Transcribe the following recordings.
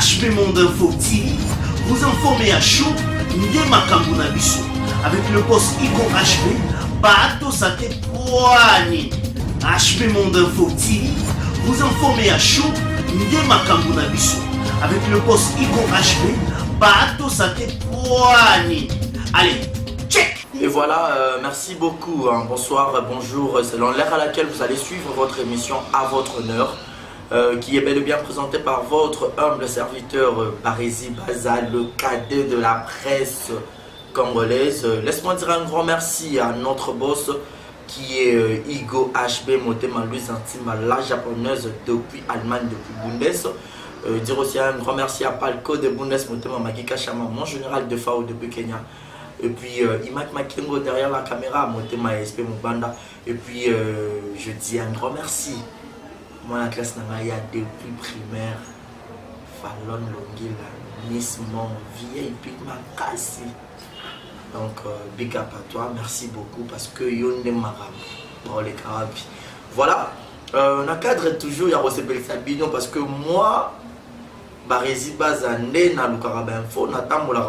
HB Monde Info TV, vous informez à chaud, Ndé Makambu na biso. Avec le boss Igo HB, Bato Sate Poani. HB Monde Info TV, vous informez à chaud, Ndé Makambu na biso. Avec le boss Igo HB, Bato Sate Poani. Allez, check. Et voilà, merci beaucoup, hein. Bonsoir, bonjour, selon l'heure à laquelle vous allez suivre votre émission à votre honneur, qui est bel et bien présentée par votre humble serviteur Barési Bazal, le cadet de la presse congolaise. Laisse-moi dire un grand merci à notre boss qui est Igo HB Motema Louise Antima, la japonaise depuis Allemagne, depuis Bundes. Dire aussi un grand merci à Palco de Bundes Motema Magika Chama, mon général de FAO depuis Kenya. Et puis Imak Makengo derrière la caméra, Motema SP Mubanda. Et puis je dis un grand merci. Moi la classe Nangaya depuis primaire, Fallon Longila, Miss Mon, vieille Pigma Kassi. Donc big up à toi, merci beaucoup parce que Yonde Maram, bon les Karabi. Voilà, on a cadre toujours, il y a Rosebel Sabignon parce que moi, Barési Bazane, na Lukaraba Info,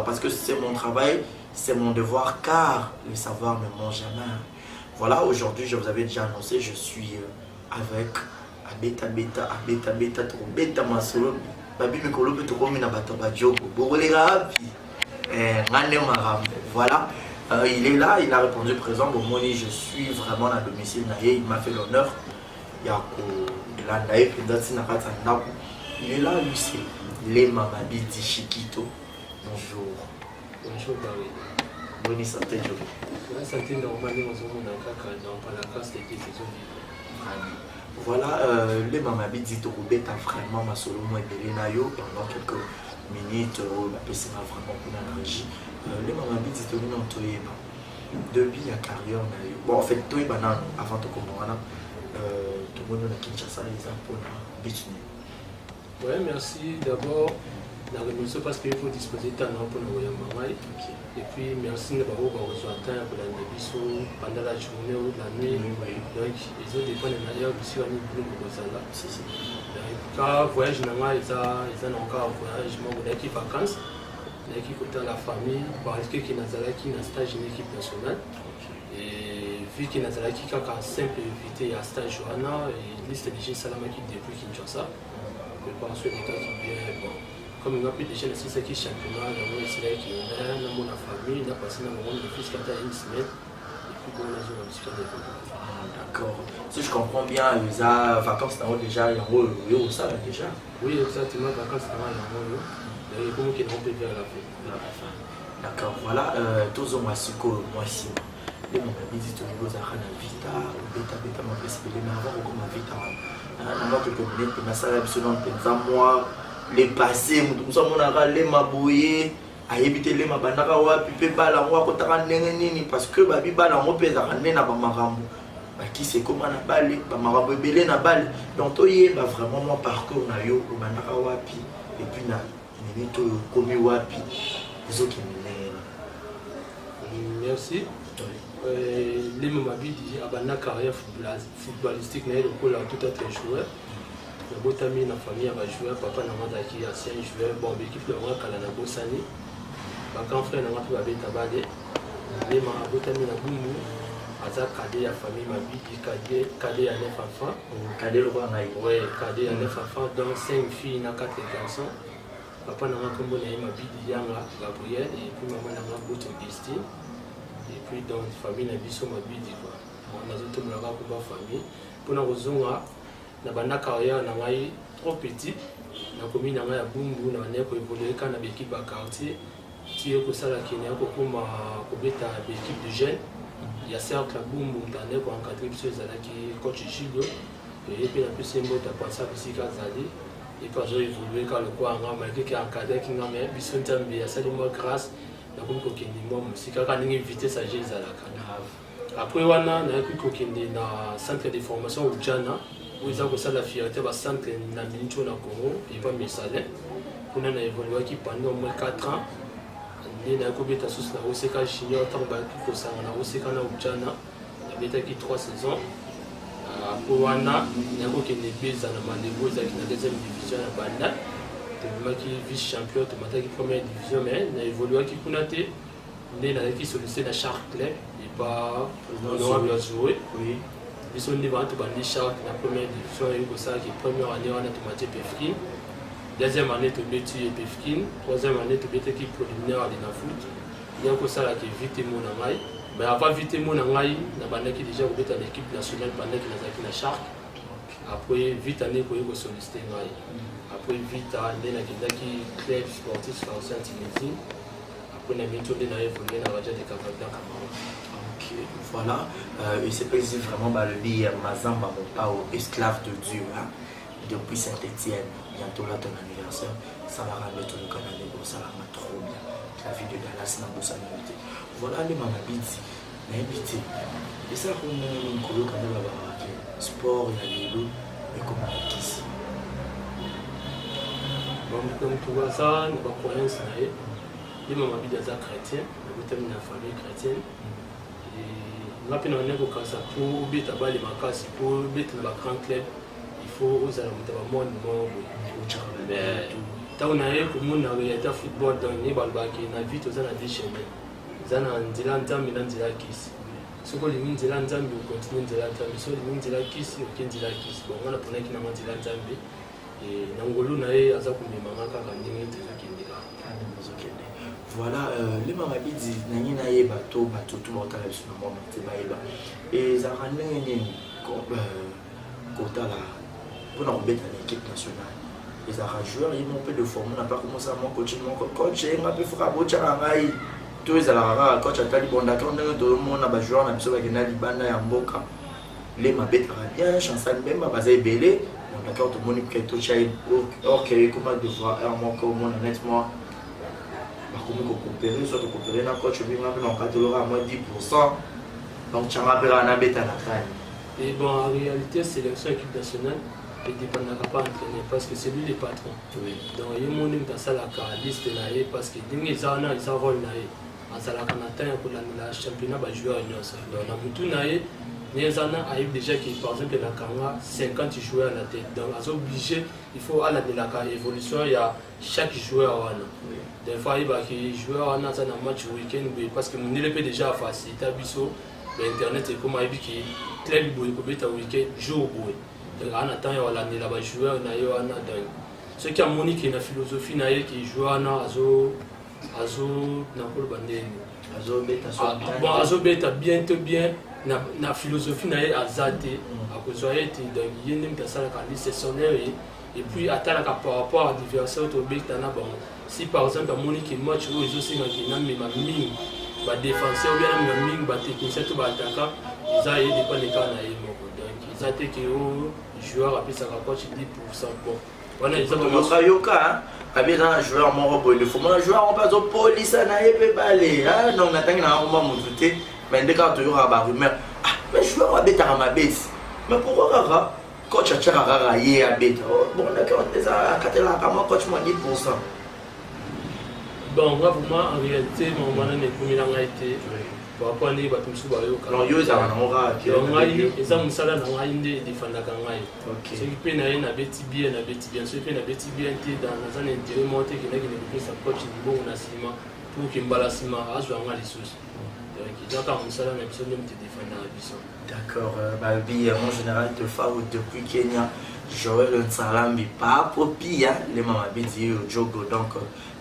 parce que c'est mon travail. C'est mon devoir car le savoir ne ment jamais. Voilà, aujourd'hui, je vous avais déjà annoncé, je suis avec Abeta, trop beta masolo. Babi Mikolo Petoromi na Bataba Djoko. Voilà, il est là, il a répondu présent. Bon, moi, je suis vraiment à domicile. Il m'a fait l'honneur. Il est là, lui, c'est Lema Mabidi Chiquito. Bonjour. Bonjour Barry. Bonne santé, Joe. La santé normale, on dans la classe de diffusion. Voilà, les mamabis dit au Roubet a vraiment ma solo moi et Nayo pendant quelques minutes, la PC m'a vraiment pour la régie. Les mamabis dit au Minon Toyeba. Depuis la carrière Nayo. Bon, en fait, Toyeba avant de comprendre, tout le monde a Kinshasa, les impôts, Bitune. Ouais, merci d'abord. La révolution parce qu'il faut disposer de temps pour nous envoyer. Et puis merci de vous avoir pendant la journée ou la nuit. Donc ils ont des points de manière aussi à niveau de Bozala. Car voyage ils ont encore un voyage, qui vacances, qui côté la famille, parce que qui n'a qui n'a stage une équipe nationale. Et vu qu'il n'a qui a simple éviter à stage Johanna et liste des gens Salama qui depuis Kinshasa. Je pense que les cas qui viennent bon. Comme il a pu déjà laisser ce qui est championnat, il y a qui est dans mon famille, il a passé dans mon fils qui a une semaine, et puis bon, on a joué un petit peu de d'accord. Si je comprends bien, les vacances dans déjà, il y a un ça déjà. Oui, exactement, vacances dans il y a un il y a beaucoup qui n'ont pas vers la fin. D'accord, voilà, tous aux Massiko, moi aussi. Les gens qui disent toujours aux Arana Vita, Beta, ma précipité, mais avant, on a Vita. Avant que vous venez, mais ça, absolument, moi. Les passés, nous sommes les mabouillés, à éviter les mabanaka ou à piper bala, ou à kotara nini, parce que babi bala, on peut ramener na bamarambo. Qui c'est comment na balé, bamarambo belé na balé. Donc, toye, vraiment, mon parcours na yo, ou banaka wapi, et puis na, nini to komi wapi, les autres qui merci. Les mamabi dit, à bana carrière footballistique, mais le coup là, tout à fait joueur. Le Botami, la famille a joué, papa n'a pas d'acquis, ancien joueur, bon, l'équipe de Roi, Kalana Bossani, quand frère n'a pas pu aller tabaler, les Botami n'a pas pu Aza cadet, la famille m'a dit, cadet à 9 enfants. Cadet le roi Naï. Oui, cadet à 9 enfants, donc 5 filles, 4 garçons. Papa n'a pas pu aller m'a dit, Yanga, Gabriel, et puis maman n'a pas pu Augustine. Et puis dans la famille, n'a pas pu dire quoi. On a tout le monde pour la famille. Pour la raison, na banda carrière na ngai trop petit na komi na ngai ya bumbu na ne ko évoluer kana ba équipe ba quartier ti ko sala kenya ko kuma ko beta ba équipe de jeunes ya cercle bumbu ndane ko encadrer biso ezala ki coach Gilles et puis la plus symbole ta pensa bisika zali et pas je évoluer quand le quoi nga malgré que encadrer ki nga mais biso ntambi ya sali mo grâce na ko ko kendi mo musika kana ngi vitesse à ezala kana après wana na ko kendi na centre de formation au Jana. Ils ont la fierté de centre na Mincho na Congo et pas Messalé. On a évolué qui pendant au moins 4 ans. On a combien sous la Oseka Junior, tant que ça on a Oseka na Ujana. Il y a 3 saisons. Pour Wana, il y a des belles à la Mandebo, qui est la deuxième division à Banda. tobimaki vice-champion tomataki première division mais na évoluaki kuna te nde nazalaki sollicité na Shark Club et pas honorable ya joué biso nde bana tobandi Shark na première division eyi kosalaki première année wana tomati Pefkin deuxième année tobeti Pefkin troisième année tobetaki préliminaire ali na foot ya kosalaki vite mo na ngai mais avant vite mo na ngai nabandaki déjà kobeta na équipe nationale bandaki nazalaki na Shark. Après vite année pour y solliciter après vite année nakendaki club sportif français en Tunisie après na bientôt na évolué na Raja de Casablanca Cameroun. Ok, voilà, il s'est passé vraiment le billet Mazamba Mopao, esclave de Dieu, hein? Depuis Saint-Etienne, bientôt là ton anniversaire, ça va ramener tout le Canada, ça va ramener trop bien. La vie de Dallas n'a pas sa vérité. Voilà les mamabiti, n'habité. Et ça, on a un colo quand même là-bas. Sport ya lelo ekoma kisi donc tuwaza na croyance na ye ye mama bidi aza chrétien nabotami na famille chrétienne nga mpe na bane kokasa mpo obeta bale makasi mpo obeta na bagrand club il faut ozala moto bamoni moko boye ntango na ye komona réalité football donc ye balobaki na vie toza na deux chemin eza na nzela nzambe na nzela kisi soko lingi nzela nzambe okontinue nzela nzambe so lingi nzela kisi oke nzela kisi bon wana ponaki nango nzela nzambe na ngolu na ye aza komemanga kaka ndenge tozokendeka. Voilà le mamabidi nangi nayeba to bato to baotala biso na mwana te bayeba ezalaka ndenge nini kotala mpona kobeta na équipe nationale ezalaka joueur ye mo mpe de forme na pas commencé à mon coach moko coach yenga mpe foka botyaka ngai to ezalaka kaka coach atali bondaka ndenge tozomona bajoueur na biso bakenda libanda ya mboka le mabetaka bien chansal mbemba baza ebele bondaka tomoni mpe totya orkeye koma devoir aire moko omona nettement bakomi kokopere soit tokopere na coach obinga mpe na okatolora à moins 10%. Donc tshanga mpe kaka nabeta na kani. Et bon, en réalité, sélection équipe nationale ne dépendra pas entraîner parce que c'est lui le patron. Oui. Donc, il y a un monde qui a la liste parce que les gens ont un rôle. En Canada, la championnat va jouer à l'Union. Donc, dans les gens arrivent déjà qui, par exemple, dans Kanga, 50 joueurs à la tête. Donc, ils sont obligés, il faut aller dans la évolution, il y a chaque joueur. Des fois, il y a des joueurs dans un match week-end parce que nous peut déjà faciliter l'internet et comme il dit que club boy kobeta week-end jour boy donc on attend ya la ni la ba joueur na yo ana donc ce qui a monique na philosophie na ye qui joue na azo na ko bandeni bon azo beta bien na philosophie na ye azate akozoye ti donc yende mtasala ka liste sonnaire et puis atala ka par rapport à adversaire to beta na bon si par exemple monique match où ils aussi na mema mingi ba défenseur ou bien na mingi ba technicien to ba attaquant ils a aidé pas les cas na ye moko donc ils a été que joueur après ça coach 10% bon on a ils yoka abina joueur moko boy le faut mon joueur on pas au police na ye pe balé ah non natangi na on va monter mais dès quand tu aura ba rumeur ah mais joueur abeta ma base mais pourquoi kaka coach a tchaka kaka ye abeta bon d'accord on ça katela kama coach moi 10%. Bon, vraiment, en réalité, mon maman n'est pas là été par rapport à nous, bah tout ça, bah yo. Non, yo ça va non ra. Donc, ngai, eza musala na ngai inde défendre ngai. Ce qui peut na na beti bien, ce qui na beti bien té dans un intérêt monté que na qui ne peut sa coach niveau na ciment pour qu'il mbala ciment à jouer ngai les choses. Donc, il y a quand musala na biso même te défendre na biso. D'accord, bah bien mon général de Fao depuis Kenya, Joël Nsalambi pas popi hein, les maman bidi au jogo donc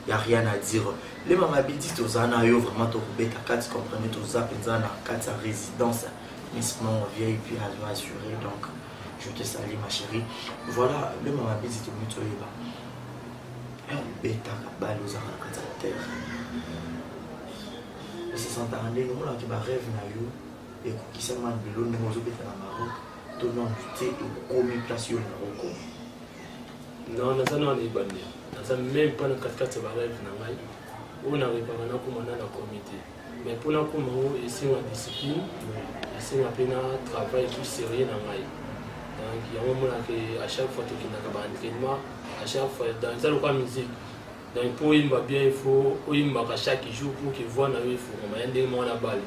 il n'y a rien à dire. Les mamans bidi tozana yo vraiment to beta 4 comprenez to zapenzana 4 résidence Missement vieille puis à assuré donc je te salue ma chérie. Voilà les mamans bidi to muto yeba. Beta balo za ka terre. C'est sans tarder nous là qui ba rêve na yo et qui s'est mal de l'eau nous beta na Maroc to non tu comme place yo na Maroc. Non, ça non est banni. Ça même pas dans 4 barrels na ngai. On a réparé na comme na comité. Mais pour na comme on essaie en discipline, essaie en plein travail tout sérieux na ngai. Donc il y a un moment que à chaque fois que tu n'as pas entraînement, à chaque fois dans ça le musique. Donc pour il va bien il faut il va chaque jour pour qu'il voit na il faut comment aider moi la balle.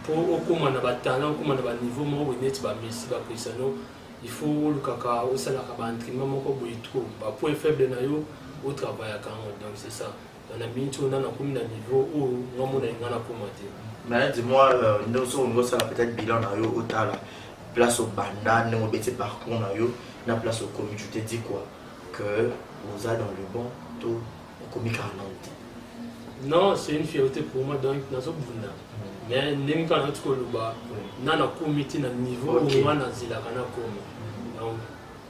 Pour comment na ba talent, comment na ba niveau moi on est ba Messi ba Cristiano. Il faut le kaka au sala ka ba entraînement moko boy trop ba point faible na yo au travail à Kango. Donc c'est ça. On a mis tout dans un niveau où on a commenté. Mais dis-moi, nous sommes peut-être bilan au Tala, place au Banda, nous petit parcours na place au commis. Tu te dis quoi? Que vous êtes dans le bon taux au commis 40. Non, c'est une fierté pour moi, donc nous sommes bons. Mais nous quand on trouve le bas, nous avons comité na niveau où on a zila kana komi. Donc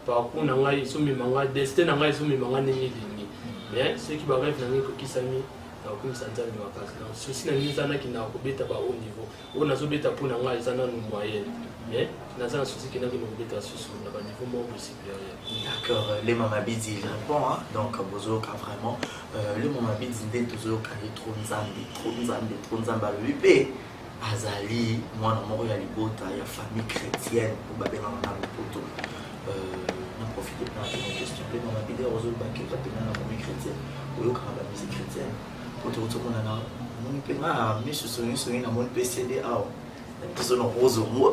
par contre, nous avons isumi manga destin, nous avons isumi manga nengi. Mais ceux qui va rêver n'ont que qui s'ami, comme ça dans le cas. Donc ceci n'a ni zana qui n'a pas bêta bas au niveau. On a zo bêta pour n'anga zana nous moyenne. Mais n'a zana ceci qui n'a que nous bêta sur le niveau moins supérieur. D'accord, les mamabidi il répond hein. Donc bozo ka vraiment les mamabidi ndé toujours ka trop nzambe le bébé azali moi na moko ya libota ya famille chrétienne pour babela na poto on profite de la question les mamabidi ozo ba ke babela na famille chrétienne oyo ka ba musique chrétienne pour tout ce qu'on a là mon pena mais ce sont na mon PCD a tout no rozo mo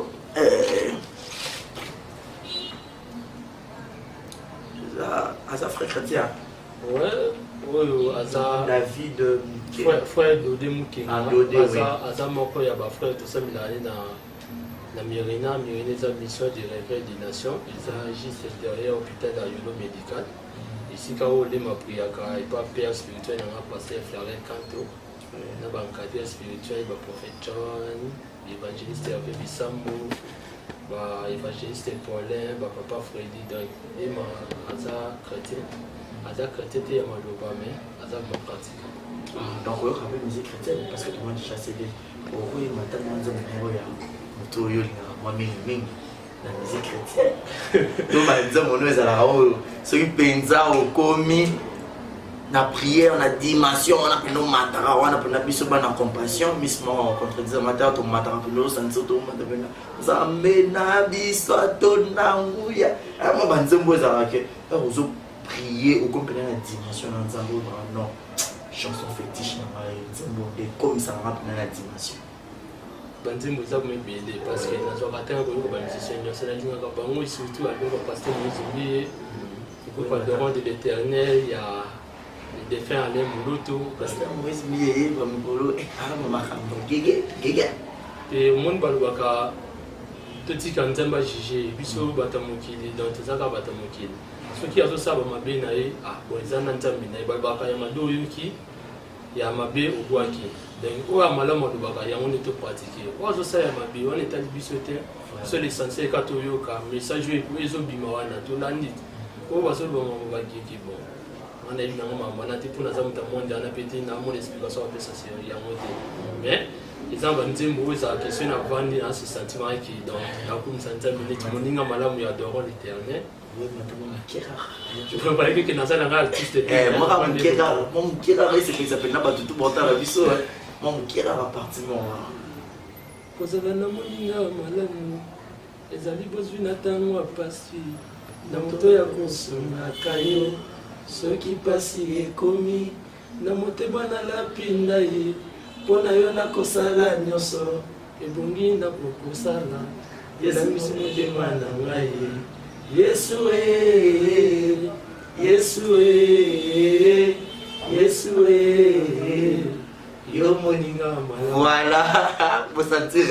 Aza frère chrétien. Ouais, oui, Aza. David. Frère Dodé Mouké. Aza Moko Yaba frère, tout ça, il est allé dans la Myrina. Myrina est la mission du réveil des nations. Ils agissent derrière l'hôpital d'Ayolo médical. Ici, quand on a pris à il n'y a pas père spirituel, on a passé à Florent Canto. On a un cadre spirituel, le prophète John, l'évangéliste Hervé Bissambo. Évangéliste Paulin, papa Freddy, donc et ma Aza chrétien et ma loba mais Aza ma pratique. Donc on a musique chrétienne parce que tout le monde chasse des. Oui, maintenant on a un moto yo moi ming la musique chrétienne. Donc on a la ceux qui pensa au commis. Na prière, na dimension, on a pris nos matara, on a pris na biso na compassion, mismo contredisant matara to matara pilo sanso to matara. Zambe na biso to na nguya. Ama banzembo za ke. Ozo prier au comprendre la dimension dans nzambo non. Chanson fétiche na nzambo de comme ça on a pris la dimension. Banzembo za me bele parce que na zo rater ko ba musicien c'est la journée ka bango surtout avec le pasteur Mozimbi. Il faut adorer de l'Éternel, il y a des faits à l'air mouloto. Parce que moi, je me dis, et au monde, tout ce qui est en train de juger, biso batamokili, donc tout ça batamokili. Ce qui a tout ça, ma bien naïe, ah, bon, ils en ont entendu, naïe, babaka yamado yuki, yamabe au boaki. Donc, où a malama de baka, yamon est pratiqué. Où a tout ça yamabe, on est à bisoter, c'est l'essentiel katoyoka, message et puis les obimawana, tout l'année. Où va se bon, on va qui bon. On a eu un moment, on a été pour nous avoir on a pété une explication après ça, c'est il y a mais ils ont vendu moi ça question à vendre dans ce sentiment qui donc là comme ça nous minutes mon ninga malamu ya adorant l'Éternel. Oui, maintenant on kera. Je peux pas dire que dans ça un artiste. Moi mon kera c'est qu'il s'appelle na batutu bota la biso. Mon kera appartement là. Kozala na moninga malamu. Ezali bozwi na tango apasi. Na moto ya konsoma kayo. Ceux qui passent et commis, na motema na lapinda ye, pona yo na kosala nyoso, ebongi na kokosala, yela misi motema na ngai. Yesu yo moninga mala. Voilà, pour sentir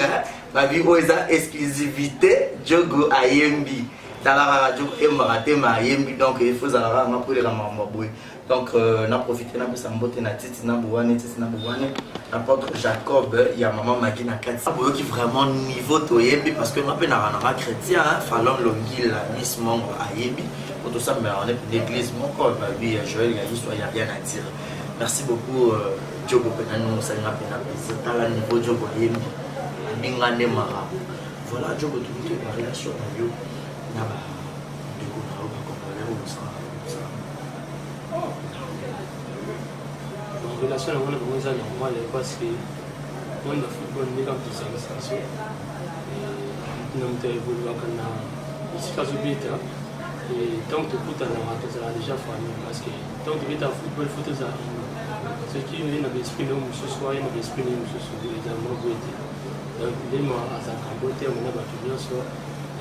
la vie aux exclusivité, Diogo Ayembi. Dans la radio donc il faut avoir pour les mamaboué donc on a profité na pesa mbote na titi na bouane n'apôtre Jacob il y a maman Magui na 4 qui vraiment niveau toyembi parce que on appelle na chrétien Fallon Longil la Miss Mongo Ayembi pour tout ça mais on est l'église mon corps ma vie Joël il y a rien à dire. Merci beaucoup Diogo Penano ça n'a pas c'est à la niveau Diogo Ayembi bingane mara voilà Diogo tout la relation avec en relation avec moi, c'est normal parce que moi, le football n'est pas plus sensation. Nous avons évolué ici, quand je vis, et tant que tu écoutes, tu as déjà famille parce que tant que tu vis au football, il faut te dire. Ce qui est dans l'esprit, ce soir, il y a l'esprit, les amours, donc, les mots à sa cambote, on a battu bien sûr.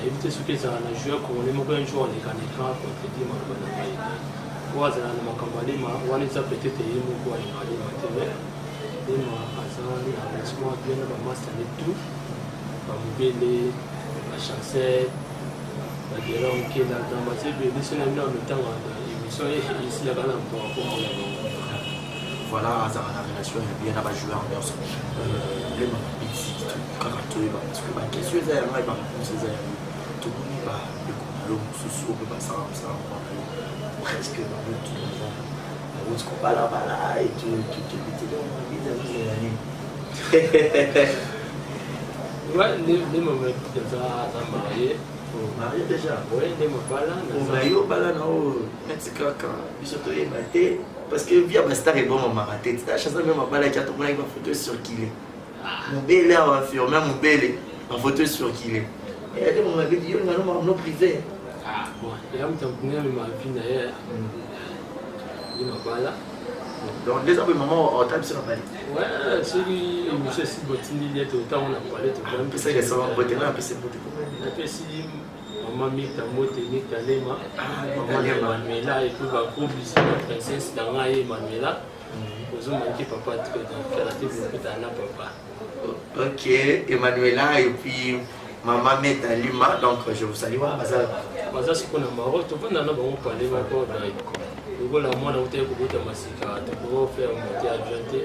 Éviter ce que ça a joué comme on est un jour on est quand contre des wazala na makambo alema wana eza peut-être ye moko alinga alema te me lema aza na avancement bien na bamaster ne tout bamobele bachancel badera okela dans base ebele so na bino ya mitanga émission esilaka na mpona komona bango. Voilà, azala na relation ya bien na bajoueur nyonso lema babiti kaka toyeba parce que bakestion eza yango bareponse eza yango tomoni baekolo mosusu oyo basala mosala mpona yo presque bamutu eza bauti kobalabala etobitele bizazozela nini lema mabiti aza marié marié déjà lema bala yo bala na oyo neti kaka biso toyeba te parce que via bastar ebomamaka te tina chanson mpe mabalaki atomonaki bafoto circule mobele awa affirme mobele bafoto circule ade momabedi yo ngano mamno privé yamutankunga mavi na ye ye mabala donc déjà boye mama ota biso na bali soki émission esi botindili ete otango na pale topesaki esama bote na apesa bote napesi mama mikta mote mikta lema mama na Emanuela epuis bakoblisi na princesse na ngai Emanuela ozomanki papa tekala te biloketala na papa. Ok, Emanuela et puis maman Meta Lima, donc je vous salue. Baza siko na maro topanda na bango pale moko dai lokola mwana ute kobota masika toko faire monter avion te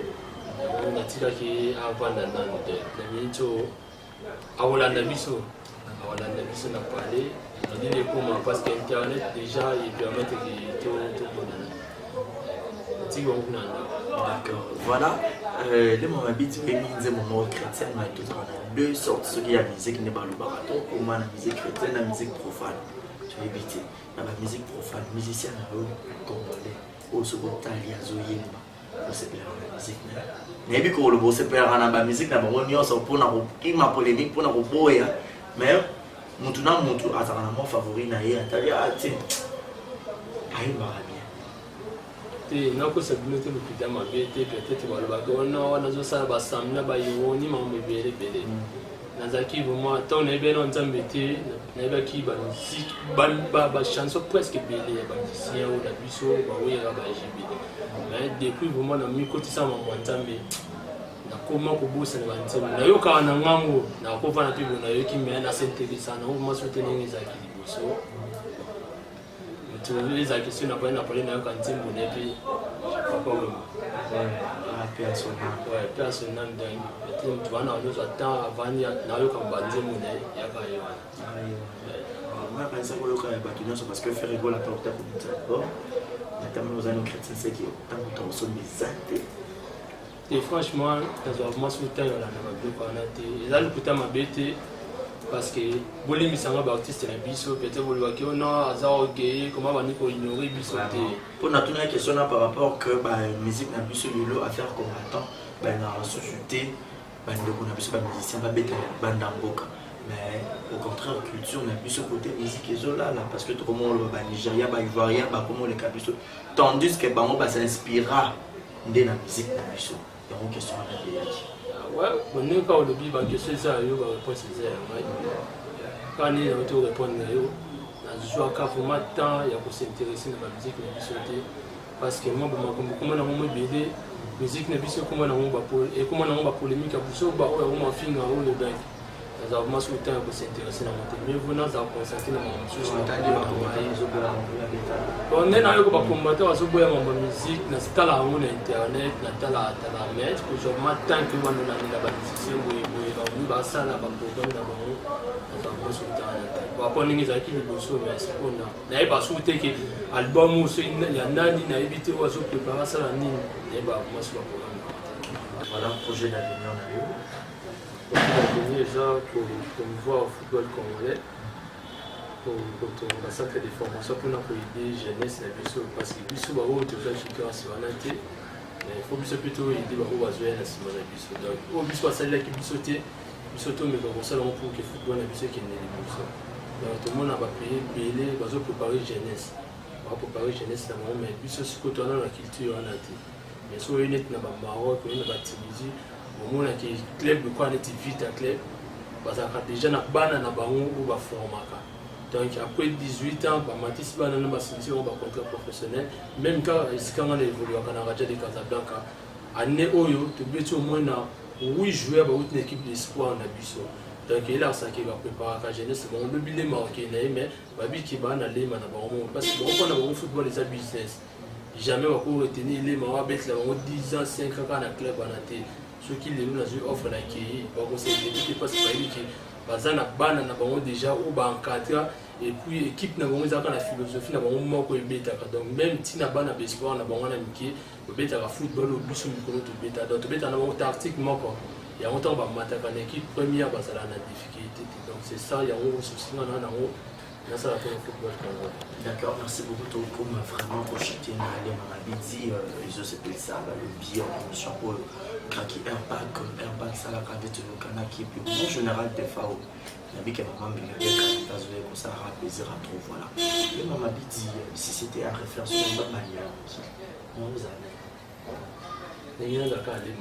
on atikaki avanda nano te na minito awolanda biso na pale ndine koma parce que internet déjà il permet que tout bonana tiki bango nanda. D'accord, voilà. Les moments habitués, les moments chrétiens, on a deux sortes. Ceux qui ont la musique n'est pas le barato, ou la musique chrétienne, la musique profane. Tu as évité. La musique profane, musicien, congolais, au second talia, zoyemba. C'est bien la musique. Mais bien que le beau c'est pas la musique, la bonne nuance pour la polémique, pour la boya. Mais mon tournant, mon tour, à mon favori, naïe, talia, tiens. Aïe, nakosa bino te lopita mabe te peut-être balobaka wana nazosala basami na bayoni mambo ebelebele nazalaki vraiment ntango nayebi na nzambe te nayebaki bachanson presque ebele ya bamusicien oyo na biso baoyaka bajibe mais depuis vraiment na mikotisa mambo ya nzambe nakoma kobosana banzembo nayokaka na ngango nakovana mpe bo nayoki me nasinteresa nango maso te ndenge ezalaki liboso les actions n'a pas parlé d'un cantin mon épée personnel donc tu vas dans nos attends avant il y a eu comme bandit mon il y a pas eu moi je pense que le bâtiment parce que faire rigoler la porte pour nous d'abord notamment aux années chrétiens c'est qui tant que on sont misante et franchement dans un moment sous temps là na mabe ko na te eza lukuta mabete parce que bolemisanga baartiste na biso peut-être bolobaki ono aza ogeye comment bani ko ignorer biso te pour na tuna question là par rapport que ba musique na biso lelo affaire combattant ba na société ba ndeko na biso ba musicien ba beta banda mboka mais au contraire culture na biso côté musique ezola là parce que tout comment le ba Nigeria ba Ivoirien ba comment les cabiso tandis que bango ba s'inspira de la musique na biso il y a une question à répondre. Ouais, on est quand le bible que c'est ça, il va répondre c'est ça. Quand il y a autour répondre na joie quand vraiment temps il y a pour s'intéresser dans la musique na biso te parce que moi comment na mo bébé musique na biso comment na mo ba et comment na mo ba polémique à biso ba o ma finga o le bain nous avons massé le temps pour s'intéresser dans mon mais vous nous avons constaté dans mon chose on est dans le combattant à ce bout mon musique na stala on internet na tala net que je m'attends que moi na la musicien on va ça là ba programme na bon nous avons massé le temps ba poni ngi zaki liboso mais c'est on na ba souhaiter que album so ya nani na éviter wa so préparer ça la nini et ba massé le programme voilà projet d'avenir na yo déjà pour promouvoir le football congolais, pour un centre de formation pour aider jeunesse parce que biso ba o toujours chicker sur anate il faut plutôt aider ba o azoya na sima na biso donc o biso asala ki biso te biso to me ko sala pour que football na biso qui ne biso donc tout le monde a pas payé belé bazo préparer jeunesse ba préparer jeunesse na mo mais biso siko to na culture anate mais so net na ba Maroc na ba Tunisie au moins que club de quoi est vite un club parce que déjà na bana na bango ou ba formaka Donc après 18 ans, Matisse va dans ma sélection au contrat professionnel. Même quand on a évolué à Raja de Casablanca, année Oyo, tu peux au moins 8 joueurs pour une équipe d'espoir en Abisso. Donc il a ça qui va préparer la jeunesse. Bon, le bilan marqué, mais Babi qui va aller parce que on a un football et business. Jamais on peut retenir les marins avec 10 ans, 5 ans dans le club. Ceux qui les offrent la qui, parce que pas bazana bana na bango déjà au bankatra et puis équipe na bango zaka na philosophie na bango moko ebeta donc même ti na bana baseball na bango na miki obeta ka football au biso mikolo to beta donc to beta na bango tactique moko ya longtemps ba mataka na équipe première bazala na difficulté donc c'est ça ya on souci na ngo na ça la football. D'accord, merci beaucoup Toko, vraiment pour chacun aller dans la bidi les autres c'est ça le billet en promotion pour craquer airbag ça la cravate le canal qui est en général des FAO la vie qui est vraiment bien comme ça a plaisir à trouver voilà le maman bidi si c'était à refaire sur une bonne manière on vous a il y a d'accord aller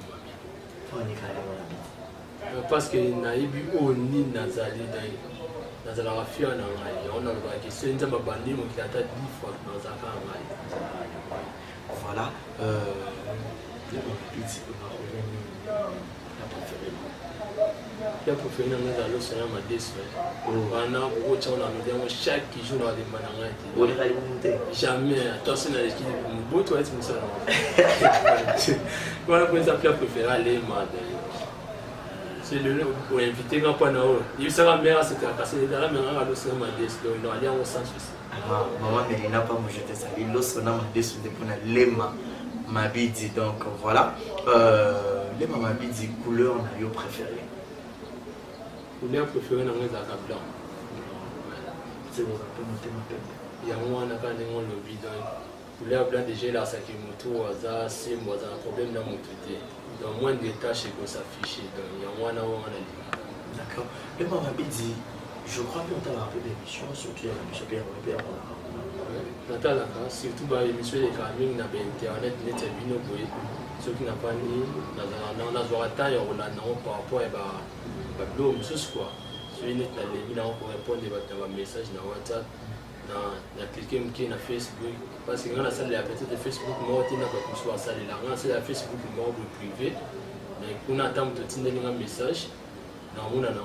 on est carrément parce que naibi oni nazali dai nazala rafia na ngai on a le question nzamba bandi mo ki ata 10 fois dans za ka ngai voilà le petit peu ya préféré na ngai dans le sana ma deswe wana ko tshona no dia mo chaque jour na de mananga ti on est allé monter jamais attention à l'équipe mo boto est mo sana voilà pour ça préféré aller ma c'est le invité quand pas non il sera meilleur c'était à casser dans la main à l'os na mandes donc il allait en sens aussi maman Melina pas moi j'étais salé l'os na mandes de pour na lema mabidi donc voilà les mabidi couleur na yo préféré couleur préférée na ngeza ka blanc c'est bon un peu monter ma peine il y a moi na quand on le vide couleur blanc déjà là ça qui moto aza c'est moi un problème dans mon tout donc moins de tâches que s'afficher donc il y a moins on a d'accord le maman dit je crois que on t'a rappelé l'émission surtout à l'émission Pierre Natala surtout bah émission les caméras na internet net bino boy ceux qui n'a pas ni na zoata ya on a non par rapport à ba blog sous quoi sur net na les bino pour répondre à message na WhatsApp na cliquer na Facebook parce que on a ça les petite Facebook moi tu n'as pas pu soit ça là on a ça Facebook moi privé mais on attend de tenir un message na on a na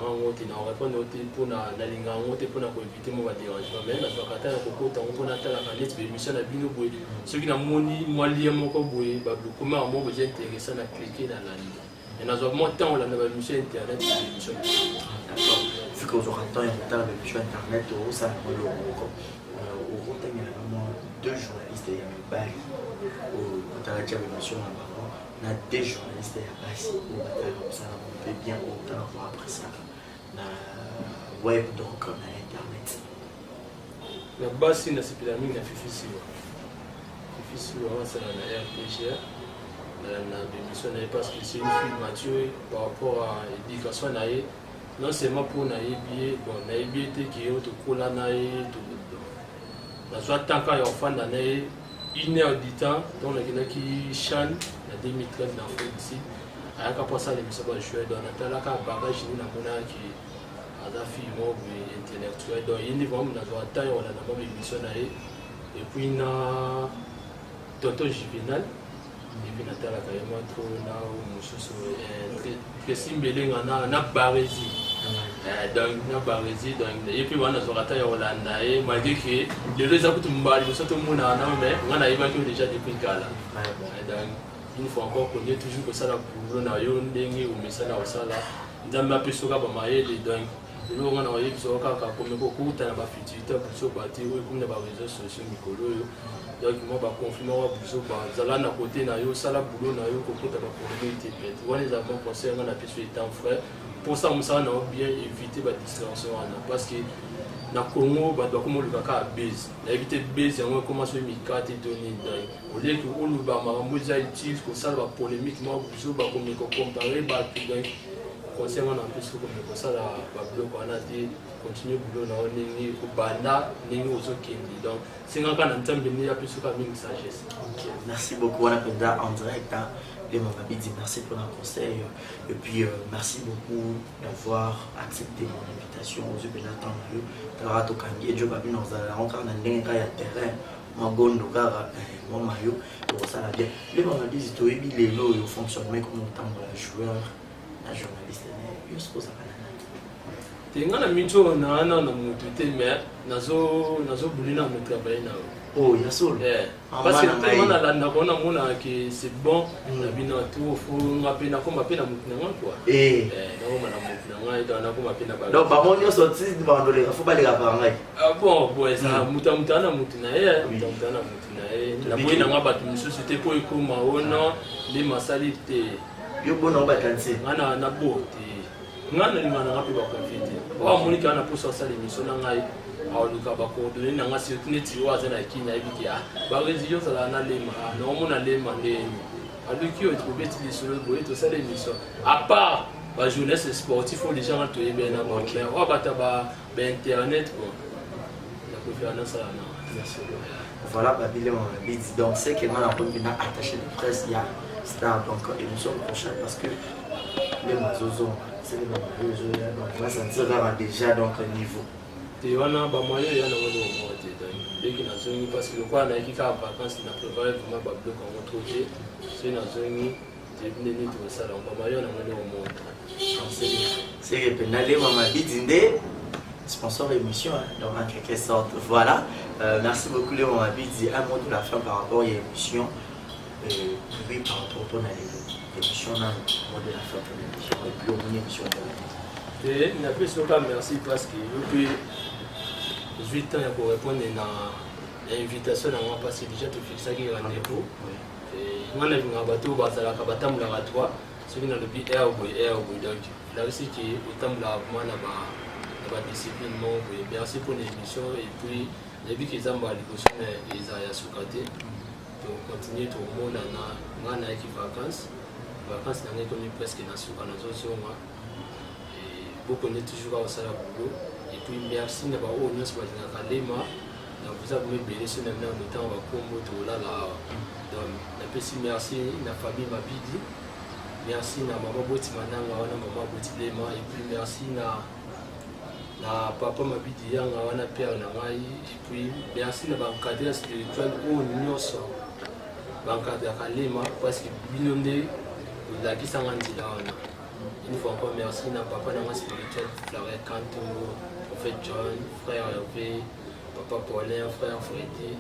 répondre pour na linga on te pour na éviter moi dérangement mais na bakata ya kokota on na tala kaneti émission na bino boy ceux qui na moni moi lien moko boy ba comment moi besoin intéressant na cliquer na ligne et na zo moi temps la na émission internet émission d'accord vu que vous aurez temps et temps l'émission internet au ça le au Rotten il y a vraiment 2 journalistes et un bail au Taradia l'émission on a des journalistes et un bail au ça on fait bien autant pour après ça na web donc na internet la base na sepilami na fifi ça na RPG na émission na parce que c'est une fille mature par rapport à l'éducation na non seulement pour na billet bon na billet qui est au cola na na soit tant qu'à enfant d'année 1 heure du temps donc on a qui chan en 2013 dans le ici à la ça l'émission va jouer dans la bagage ni na mona qui à la fille moi intellectuel donc il est vraiment dans la taille on a dans l'émission et puis na Toto Juvenal et puis Natala carrément trop là où monsieur très simbelé na Barési donc na Barési donc et puis on a zorata ya Hollanda et malgré que les deux akutu mbali surtout mona na mais on a évacué déjà depuis Kala donc une fois encore qu'on est toujours que ça la pour na yo ndenge ou mesala au sala ndamba pesoka ba maele donc le on a eu so ka comme ko kuta na ba futilité pour so bati oui comme na ba réseaux sociaux mikolo donc moi ba confirmer wa buso ba zala na côté na yo sala boulot na yo ko kuta ba probabilité peut on les avons conseillé on a pu suivre temps frère pour ça on a bien éviter ba distraction parce que na Congo ba doit comme le kaka base na éviter base on commence mi carte donner au lieu que on ba marambo za utile ko ça ba polémique moi buso ba comme ko comparer ba conseil wana plus ko me kosala ba bloc wana te continuer boulot na ndenge ko banda ndenge ozokendi donc singa kana ntambe ni ya plus ko mingi sagesse. Merci beaucoup wana penda en direct hein. Les mamans dit merci pour le conseil et puis merci beaucoup d'avoir accepté mon invitation aux yeux de l'attente de Tarato Kangi et Joe Babi dans la rencontre dans le terrain Magondo Gara mon maillot pour ça la bien. Les mamans dit to ebi les lots ils fonctionnent mais comme autant de joueur la journaliste je suppose ça tenga na micho na ana na mutu te mais nazo bulina me travailler na oh ya sol parce que tout na landa kona mona que c'est bon na bino tout faut ngapena ko mapena mutu na quoi na ko mana mutu na ngai na ko mapena ba donc ba monyo sorti ba ndole faut pas les rapper ngai bon ça mutu na mutu na mutu na mutu na boy na ngaba tu société pour ikoma ona les masalite yo bona ba kanse ngana na bote ngana ni mana ngapi ba confite wa monika na posa sala émission na ngai aoluka ba coordonner na ngasi yotineti waza na kinya ibikia ba région sala na lema na omona lema ndeni aluki o tobeti lisolo boye to sala émission à part ba jeunesse sportif les gens to yebe na ba clair wa bata ba internet bon la conférence là non merci. Voilà Babylon donc c'est que dans la première attaché de presse il y a star donc émission prochaine parce que les mazozos c'est les mazozos donc on va sentir déjà donc niveau te wana ba moyo ya na wolo mo te dès que na zoni parce que quoi na ikika vacances na prévoir vraiment ba bloc en retrouver c'est na zoni te nini to ça donc ba moyo na wolo mo c'est que penalé mama bidinde sponsor émission donc en quelque sorte voilà merci beaucoup les mamans dit un mot de la fin par rapport à l'émission oui par rapport à l'émission là mot de la fin pour l'émission et puis on émission et n'a plus aucun merci parce que depuis 18 ans pour répondre à l'invitation à moi parce que déjà tu fixes un rendez-vous et moi na vinga bato bazala ka batamula ka toi ce qui na le bi airboy donc là aussi qui otamula moi na ba discipline mon merci pour l'émission et puis depuis qu'ils ont les questions ils a sukate donc continuer tout le monde na qui vacances na comme presque na suka na zo moi beaucoup n'est toujours au salaire boulot et puis merci na ba o nyos ba na kalema na vous avez bien sur même en temps va combo to là donc na petit merci na famille Mabidi merci na maman Boti Mananga wana maman Boti Lema et puis merci na papa Mabidi yanga wana père na ngai et puis merci na bancadre spirituel o nyos bancadre kalema parce que binonde la qui s'engage là une fois encore merci na papa na spirituel Florent Kanto prophète John frère Hervé papa Paulin frère Freddy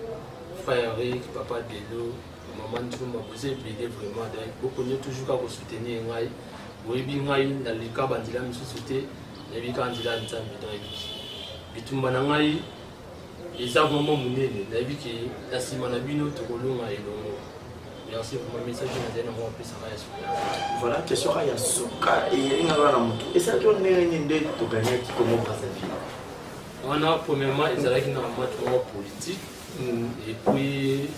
frère Eric papa Delo maman Ntouma vous avez aidé vraiment donc beaucoup de toujours à vous soutenir ngai oui ngai na lika bandila mi société na bika andila ntambi donc bitumba na ngai eza vraiment munene na biki na sima na bino to kolonga elongo. Merci pour mon message. Voilà, question à Yasuka et il y a un moto. Et ça, tu as une idée de gagner qui comme Brazzaville. On a premièrement, ils avaient un match politique. Et puis,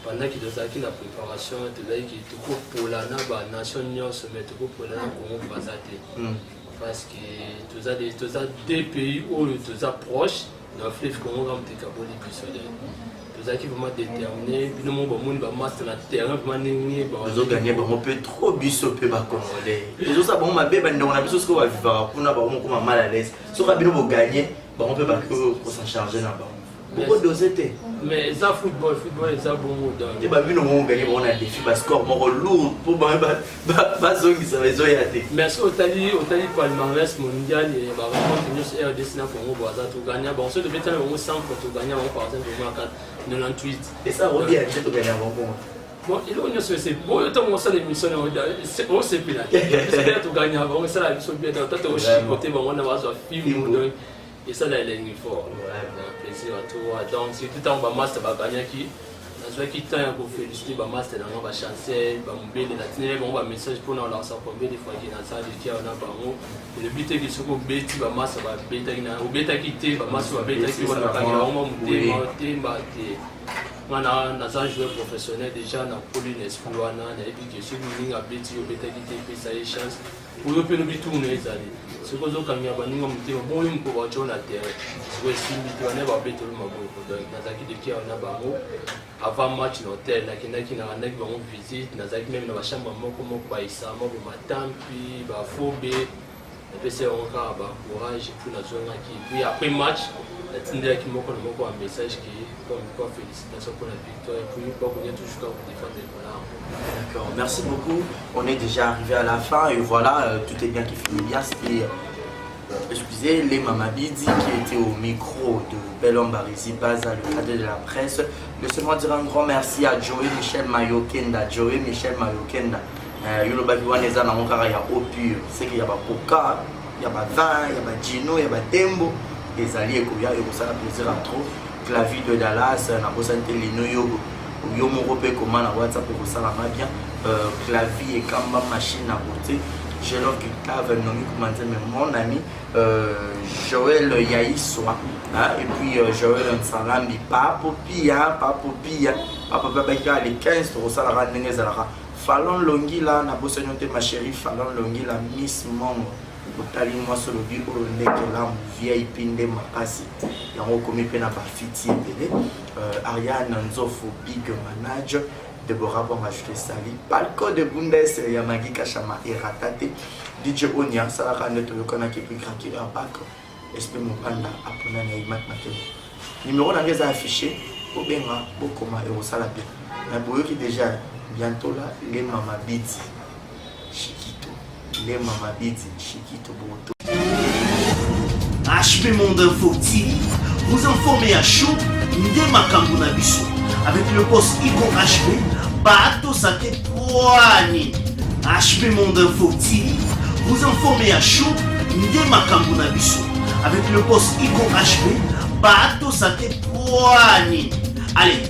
pendant qu'ils étaient en préparation, ils avaient dit que pour la nation, mais pour la Congo Brazzaville. Parce que tous les deux pays où ils sont proches, dans le fleuve Congo, comme tu as dit, vous avez vraiment déterminé, puis nous avons master na terrain, vous avez gagné, on peut trop biso pe ba congolais. Les autres bon ma bébé on a biso ce qu'on va vivre pour na ba on comme mal à l'aise. So ka bino gagner, on peut pas que s'en charger na ba. Beaucoup d'osité. Mais ça football ça bon dans. Et ba bino on gagner on a défi ba score mon lourd pour ba zongi ça va zoyaté. Mais so tali palmarès mondial et ba vraiment nous RDC na Congo Brazza to gagner bon so de bétana on 100 pour gagner par exemple au 98 et ça revient à tout gagner avant bon il on c'est bon autant on ça l'émission c'est là c'est tout gagner avant ça la mission bien tant au chicoté bon on a va film et ça là il est fort plaisir à toi donc c'est tout en bas master ba gagner qui na qui temps pour féliciter ba master na ba chancer ba mbele na tine bon ba message pour na lancer combien de fois qui na ça de qui on a ba mo le but est que ce qu'on beti ba master ba beta ina ou beta qui te ba master ba beta qui va na kanya on mutema temba te naza joueur professionnel déjà na poli na esprit wana nayebi ke soki moninga abeti yo obetaki te epesa ye chance oyo mpe lobi tourno ezali soki ozokangia baninga motema boyo moko batyo na terrain soki esimbi te wana babetoli maboko donc nazalaki dekia wana bango avant match na hotel nakendaki nakandaki bango visite nazalaki meme na bachambre moko baisama bomatampi bafobe napesi yango kaka bacourage puis nazongaki puis après match natindelaki moko na moko un message qui comme quoi félicitations pour la victoire et puis bakonya toujours quand vous défendez le là. D'accord, merci beaucoup. On est déjà arrivé à la fin et voilà, tout est bien qui finit bien. C'était, excusez, les Mamabidi qui était au micro de Belhomme Barizi Baza, le cadre de la presse. Laissez-moi dire un grand merci à Joey Michel Mayokenda. Joey Michel Mayokenda. Yoloba Viwaneza na Monkara ya Opur. C'est qu'il y a pas Poka, il y a pas Vin, il y a pas Gino, il y a pas Tembo. Les alliés et ça a plaisir à trop. Clavier de Dallas, na bosante lino yogo. Yo moko pe comment na WhatsApp pour ça la bien. Clavier et kamba machine à côté. Je leur qui cave nomi comment dire mais mon ami Joël Yaïswa et puis Joël Nsalambi pas popia les 15 pour ça la randonnée zalaka. Fallon longi là na bosante ma chérie Fallon longi la Miss Mongo. Otali moi sur le bio au là vieille pinde makasi yango komi pe na ba fiti ebele Ariane Nzofo big manager Deborah bon ajouter sali palco de Bundes ya Magi Kashama eratate DJ Onia sala kana to yokona ki plus craquer en bac esprit mon panda apona na imat matin numéro na ngeza affiché au benga bokoma et au sala bien na boyo qui déjà bientôt là les mama biti Chiquito les Mama Bidi, Chiquito Boto. HP Monde Info TV, vous informez à chaud, Nde Makambu na biso. Avec le poste Icon HP, Bato Sate Poani. HP Monde Info TV, vous informez à chaud, Nde Makambu na biso. Avec le poste Icon HP, Bato Sate Poani. Allez,